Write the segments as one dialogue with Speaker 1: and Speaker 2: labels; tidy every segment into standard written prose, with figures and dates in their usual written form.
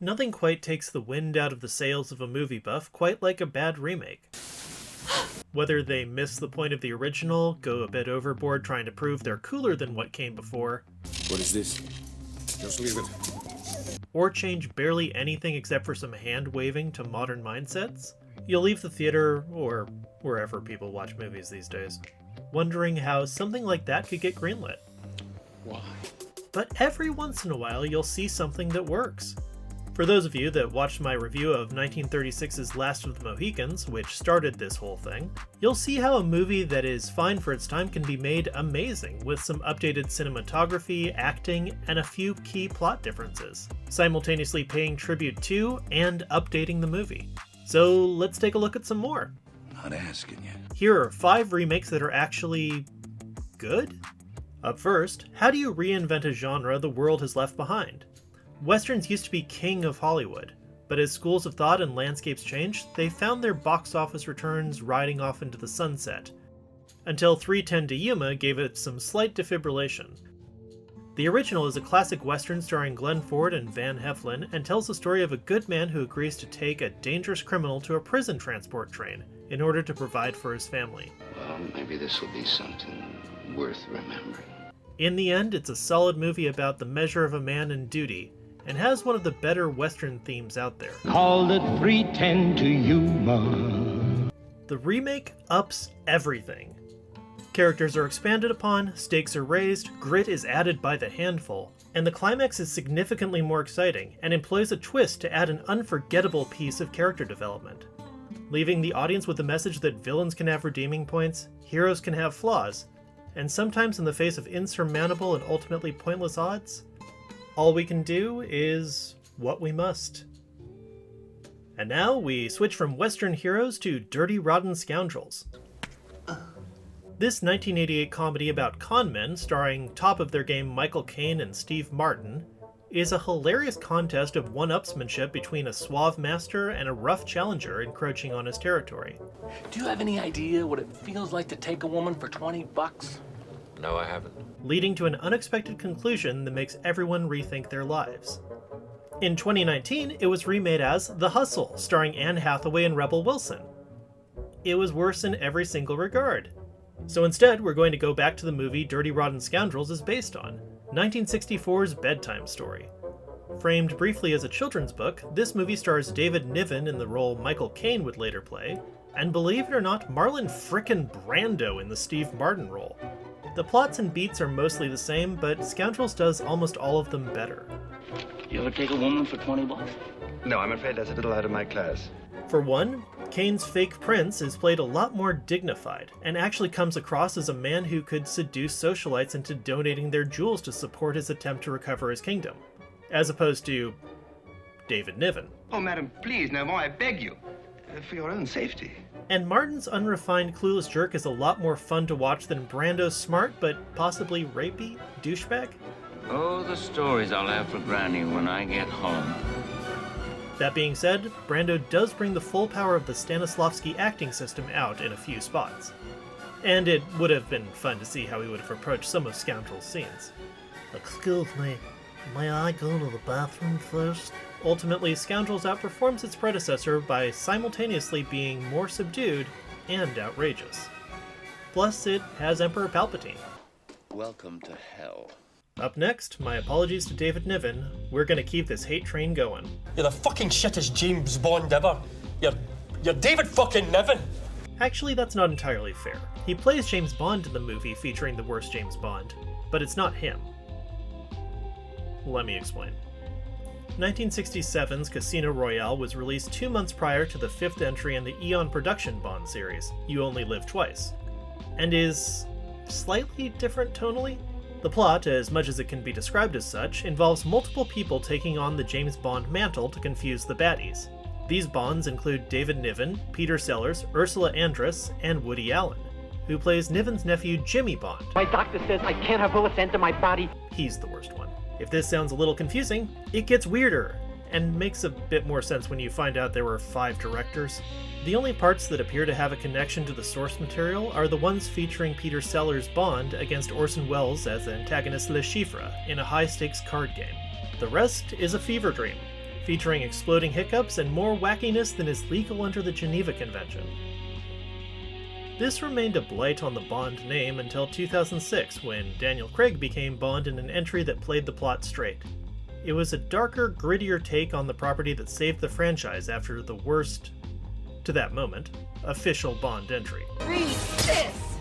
Speaker 1: Nothing quite takes the wind out of the sails of a movie buff quite like a bad remake. Whether they miss the point of the original, go a bit overboard trying to prove they're cooler than what came before,
Speaker 2: What is this? Just leave it.
Speaker 1: or change barely anything except for some hand-waving to modern mindsets, you'll leave the theater, or wherever people watch movies these days, wondering how something like that could get greenlit.
Speaker 2: Why?
Speaker 1: But every once in a while you'll see something that works. For those of you that watched my review of 1936's Last of the Mohicans, which started this whole thing, you'll see how a movie that is fine for its time can be made amazing with some updated cinematography, acting, and a few key plot differences, simultaneously paying tribute to and updating the movie. So let's take a look at some more.
Speaker 2: Not asking you.
Speaker 1: Here are 5 remakes that are actually good? Up first, how do you reinvent a genre the world has left behind? Westerns used to be king of Hollywood, but as schools of thought and landscapes changed, they found their box office returns riding off into the sunset, until 3:10 to Yuma gave it some slight defibrillation. The original is a classic western starring Glenn Ford and Van Heflin, and tells the story of a good man who agrees to take a dangerous criminal to a prison transport train in order to provide for his family.
Speaker 3: Well, maybe this will be something worth remembering.
Speaker 1: In the end, it's a solid movie about the measure of a man and duty, and has one of the better Western themes out there.
Speaker 4: Called it 3:10 to Yuma.
Speaker 1: The remake ups everything. Characters are expanded upon, stakes are raised, grit is added by the handful, and the climax is significantly more exciting and employs a twist to add an unforgettable piece of character development, leaving the audience with the message that villains can have redeeming points, heroes can have flaws, and sometimes in the face of insurmountable and ultimately pointless odds, all we can do is what we must. And now we switch from Western heroes to dirty, rotten scoundrels. This 1988 comedy about con men, starring top of their game Michael Caine and Steve Martin, is a hilarious contest of one-upsmanship between a suave master and a rough challenger encroaching on his territory.
Speaker 5: Do you have any idea what it feels like to take a woman for $20?
Speaker 6: No, I haven't.
Speaker 1: Leading to an unexpected conclusion that makes everyone rethink their lives. In 2019, it was remade as The Hustle, starring Anne Hathaway and Rebel Wilson. It was worse in every single regard. So instead, we're going to go back to the movie Dirty Rotten Scoundrels is based on, 1964's bedtime story. Framed briefly as a children's book, this movie stars David Niven in the role Michael Caine would later play, and believe it or not, Marlon frickin' Brando in the Steve Martin role. The plots and beats are mostly the same, but Scoundrels does almost all of them better.
Speaker 5: You ever take a woman for $20?
Speaker 7: No, I'm afraid that's a little out of my class.
Speaker 1: For one, Caine's fake prince is played a lot more dignified, and actually comes across as a man who could seduce socialites into donating their jewels to support his attempt to recover his kingdom, as opposed to David Niven.
Speaker 7: Oh, madam, please, no more, I beg you. For your own safety.
Speaker 1: And Martin's unrefined, clueless jerk is a lot more fun to watch than Brando's smart, but possibly rapey douchebag.
Speaker 3: Oh, the stories I'll have for Granny when I get home.
Speaker 1: That being said, Brando does bring the full power of the Stanislavski acting system out in a few spots. And it would have been fun to see how he would have approached some of Scoundrel's scenes. Excuse me, may I go to the bathroom first? Ultimately, Scoundrels outperforms its predecessor by simultaneously being more subdued and outrageous. Plus, it has Emperor Palpatine.
Speaker 3: Welcome to hell.
Speaker 1: Up next, my apologies to David Niven, we're gonna keep this hate train going.
Speaker 8: You're the fucking shittest James Bond ever. You're David fucking Niven.
Speaker 1: Actually, that's not entirely fair. He plays James Bond in the movie featuring the worst James Bond, but it's not him. Let me explain. 1967's Casino Royale was released 2 months prior to the 5th entry in the Eon production Bond series, You Only Live Twice, and is slightly different tonally. The plot, as much as it can be described as such, involves multiple people taking on the James Bond mantle to confuse the baddies. These Bonds include David Niven, Peter Sellers, Ursula Andress, and Woody Allen, who plays Niven's nephew Jimmy Bond.
Speaker 9: My doctor says I can't have bullets enter my body.
Speaker 1: He's the worst one. If this sounds a little confusing, it gets weirder, and makes a bit more sense when you find out there were 5 directors. The only parts that appear to have a connection to the source material are the ones featuring Peter Sellers' Bond against Orson Welles as the antagonist Le Chiffre in a high-stakes card game. The rest is a fever dream, featuring exploding hiccups and more wackiness than is legal under the Geneva Convention. This remained a blight on the Bond name until 2006, when Daniel Craig became Bond in an entry that played the plot straight. It was a darker, grittier take on the property that saved the franchise after the worst, to that moment, official Bond entry.
Speaker 6: Read this,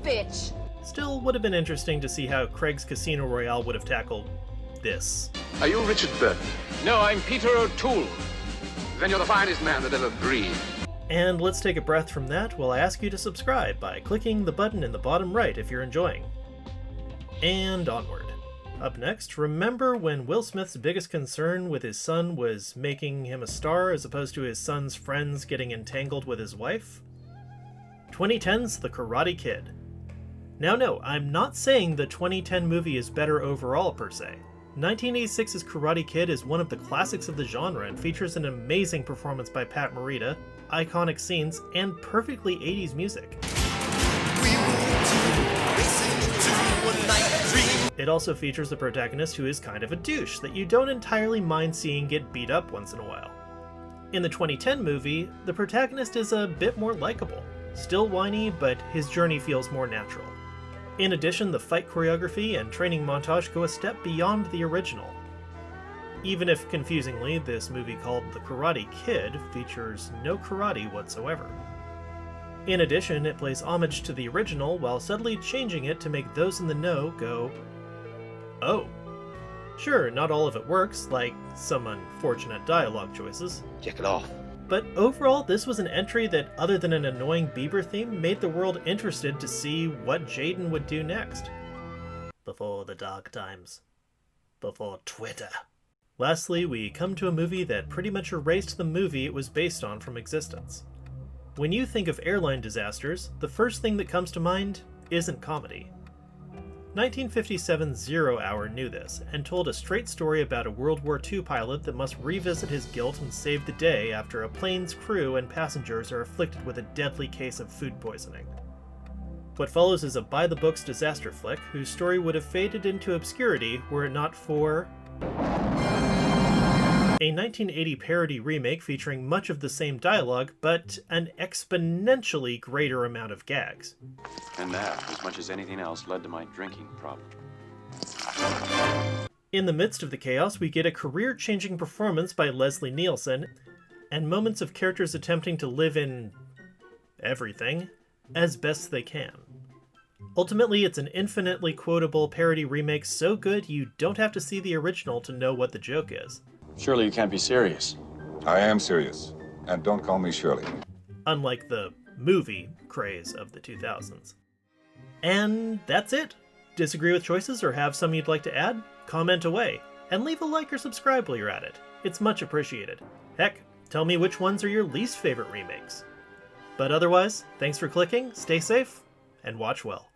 Speaker 6: bitch.
Speaker 1: Still, would have been interesting to see how Craig's Casino Royale would have tackled this.
Speaker 2: Are you Richard Burton?
Speaker 7: No, I'm Peter O'Toole. Then you're the finest man that ever breathed.
Speaker 1: And let's take a breath from that while I ask you to subscribe by clicking the button in the bottom right if you're enjoying. And onward. Up next, remember when Will Smith's biggest concern with his son was making him a star as opposed to his son's friends getting entangled with his wife? 2010's The Karate Kid. Now no, I'm not saying the 2010 movie is better overall per se. 1986's Karate Kid is one of the classics of the genre and features an amazing performance by Pat Morita, iconic scenes, and perfectly 80s music. It also features a protagonist who is kind of a douche that you don't entirely mind seeing get beat up once in a while. In the 2010 movie, the protagonist is a bit more likable. Still whiny, but his journey feels more natural. In addition, the fight choreography and training montage go a step beyond the original. Even if, confusingly, this movie called The Karate Kid features no karate whatsoever. In addition, it plays homage to the original while subtly changing it to make those in the know go, oh. Sure, not all of it works, like some unfortunate dialogue choices.
Speaker 7: Check it off.
Speaker 1: But overall, this was an entry that, other than an annoying Bieber theme, made the world interested to see what Jaden would do next. Before the dark times. Before Twitter. Lastly, we come to a movie that pretty much erased the movie it was based on from existence. When you think of airline disasters, the first thing that comes to mind isn't comedy. 1957's Zero Hour knew this, and told a straight story about a World War II pilot that must revisit his guilt and save the day after a plane's crew and passengers are afflicted with a deadly case of food poisoning. What follows is a by-the-books disaster flick whose story would have faded into obscurity were it not for a 1980 parody remake featuring much of the same dialogue, but an exponentially greater amount of gags.
Speaker 10: And that, as much as anything else, led to my drinking problem.
Speaker 1: In the midst of the chaos, we get a career-changing performance by Leslie Nielsen, and moments of characters attempting to live in everything as best they can. Ultimately, it's an infinitely quotable parody remake so good you don't have to see the original to know what the joke is.
Speaker 10: Surely you can't be serious.
Speaker 2: I am serious. And don't call me Shirley.
Speaker 1: Unlike the movie craze of the 2000s. And that's it. Disagree with choices or have some you'd like to add? Comment away, and leave a like or subscribe while you're at it. It's much appreciated. Heck, tell me which ones are your least favorite remakes. But otherwise, thanks for clicking, stay safe, and watch well.